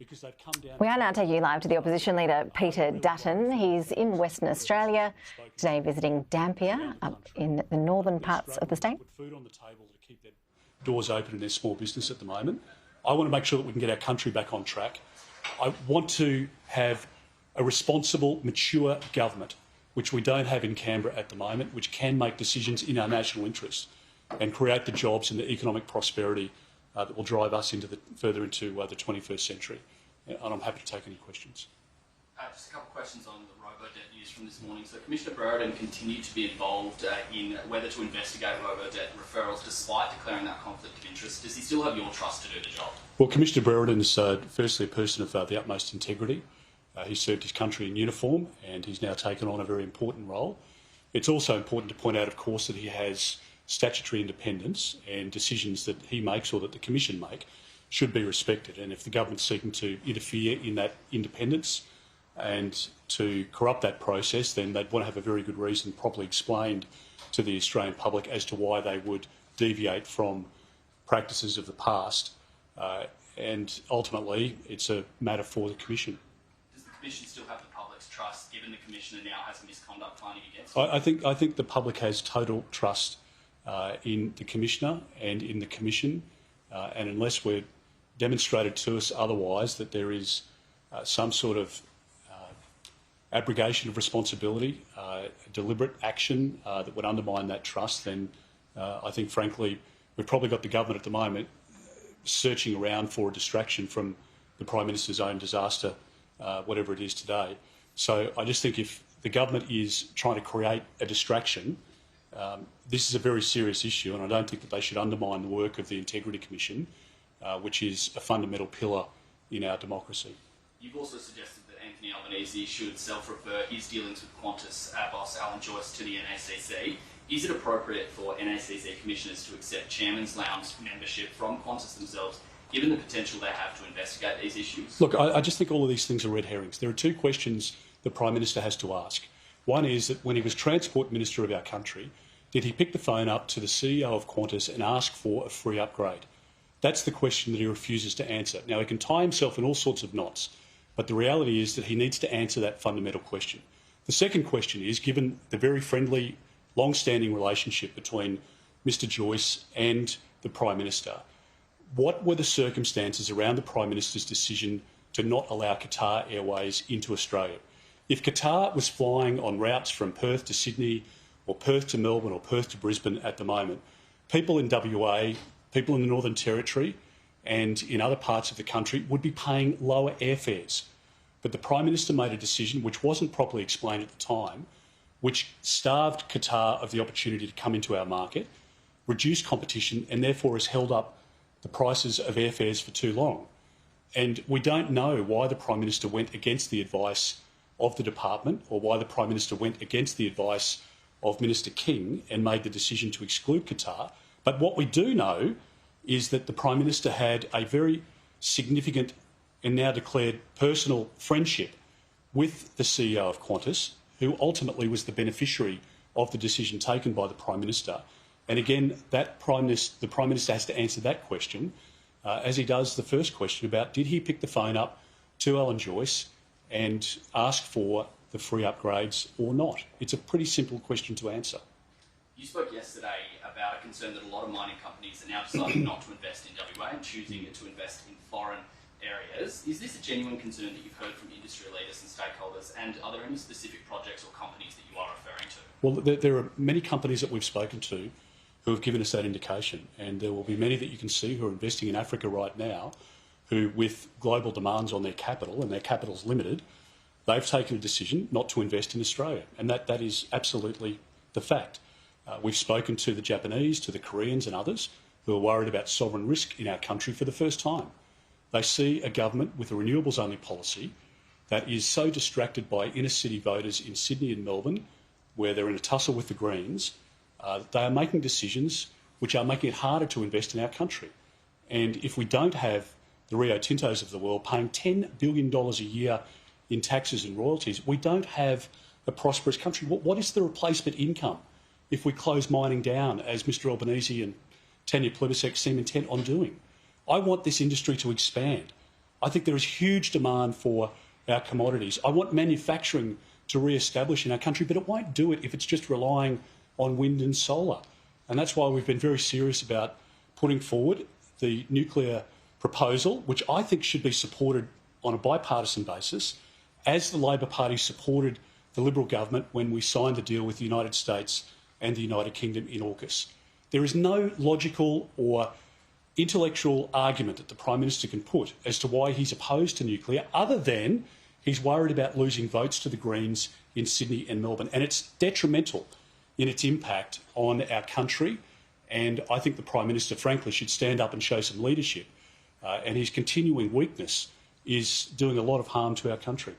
because they've come down... We are now taking you live to the opposition leader, Peter Dutton. He's in Western Australia today, visiting Dampier up in the northern parts of the state. Put food on the table to keep their doors open in their small business at the moment. I want to make sure that we can get our country back on track. I want to have a responsible, mature government, which we don't have in Canberra at the moment, which can make decisions in our national interests and create the jobs and the economic prosperity that will drive us further into the 21st century. And I'm happy to take any questions. Just a couple of questions on the robo-debt news from this morning. So Commissioner Brereton continued to be involved in whether to investigate robo-debt referrals despite declaring that conflict of interest. Does he still have your trust to do the job? Well, Commissioner Brereton is firstly a person of the utmost integrity. He served his country in uniform and he's now taken on a very important role. It's also important to point out, of course, that he has statutory independence and decisions that he makes or that the Commission make should be respected. And if the government's seeking to interfere in that independence and to corrupt that process, then they'd want to have a very good reason properly explained to the Australian public as to why they would deviate from practices of the past. And ultimately, it's a matter for the Commission. Does the Commission still have the public's trust, given the Commissioner now has a misconduct finding against him? I think the public has total trust in the Commissioner and in the Commission, and unless we're demonstrated to us otherwise that there is some sort of abrogation of responsibility, deliberate action that would undermine that trust, then I think, frankly, we've probably got the government at the moment searching around for a distraction from the Prime Minister's own disaster, whatever it is today. So I just think if the government is trying to create a distraction, this is a very serious issue, and I don't think that they should undermine the work of the Integrity Commission, which is a fundamental pillar in our democracy. You've also suggested that Anthony Albanese should self-refer his dealings with Qantas boss Alan Joyce to the NACC. Is it appropriate for NACC commissioners to accept Chairman's Lounge membership from Qantas themselves, given the potential they have to investigate these issues? Look, I just think all of these things are red herrings. There are two questions the Prime Minister has to ask. One is that when he was Transport Minister of our country, did he pick the phone up to the CEO of Qantas and ask for a free upgrade? That's the question that he refuses to answer. Now, he can tie himself in all sorts of knots, but the reality is that he needs to answer that fundamental question. The second question is, given the very friendly, long-standing relationship between Mr Joyce and the Prime Minister, what were the circumstances around the Prime Minister's decision to not allow Qatar Airways into Australia? If Qatar was flying on routes from Perth to Sydney or Perth to Melbourne or Perth to Brisbane at the moment, people in WA, people in the Northern Territory and in other parts of the country would be paying lower airfares. But the Prime Minister made a decision which wasn't properly explained at the time, which starved Qatar of the opportunity to come into our market, reduced competition and therefore has held up the prices of airfares for too long. And we don't know why the Prime Minister went against the advice of the department or why the Prime Minister went against the advice of Minister King and made the decision to exclude Qatar. But what we do know is that the Prime Minister had a very significant and now declared personal friendship with the CEO of Qantas, who ultimately was the beneficiary of the decision taken by the Prime Minister. And again, the Prime Minister has to answer that question, as he does the first question about did he pick the phone up to Alan Joyce and ask for the free upgrades or not? It's a pretty simple question to answer. You spoke yesterday about a concern that a lot of mining companies are now deciding not to invest in WA and choosing to invest in foreign areas. Is this a genuine concern that you've heard from industry leaders and stakeholders, and are there any specific projects or companies that you are referring to? Well, there are many companies that we've spoken to who have given us that indication, and there will be many that you can see who are investing in Africa right now who, with global demands on their capital, and their capital's limited, they've taken a decision not to invest in Australia, and that is absolutely the fact. We've spoken to the Japanese, to the Koreans and others who are worried about sovereign risk in our country for the first time. They see a government with a renewables-only policy that is so distracted by inner-city voters in Sydney and Melbourne, where they're in a tussle with the Greens. They are making decisions which are making it harder to invest in our country. And if we don't have the Rio Tintos of the world paying $10 billion a year in taxes and royalties, we don't have a prosperous country. What is the replacement income if we close mining down, as Mr Albanese and Tanya Plibersek seem intent on doing? I want this industry to expand. I think there is huge demand for our commodities. I want manufacturing to re-establish in our country, but it won't do it if it's just relying on wind and solar. And that's why we've been very serious about putting forward the nuclear proposal, which I think should be supported on a bipartisan basis, as the Labor Party supported the Liberal government when we signed the deal with the United States and the United Kingdom in AUKUS. There is no logical or intellectual argument that the Prime Minister can put as to why he's opposed to nuclear, other than he's worried about losing votes to the Greens in Sydney and Melbourne. And it's detrimental in its impact on our country. And I think the Prime Minister, frankly, should stand up and show some leadership. And his continuing weakness is doing a lot of harm to our country.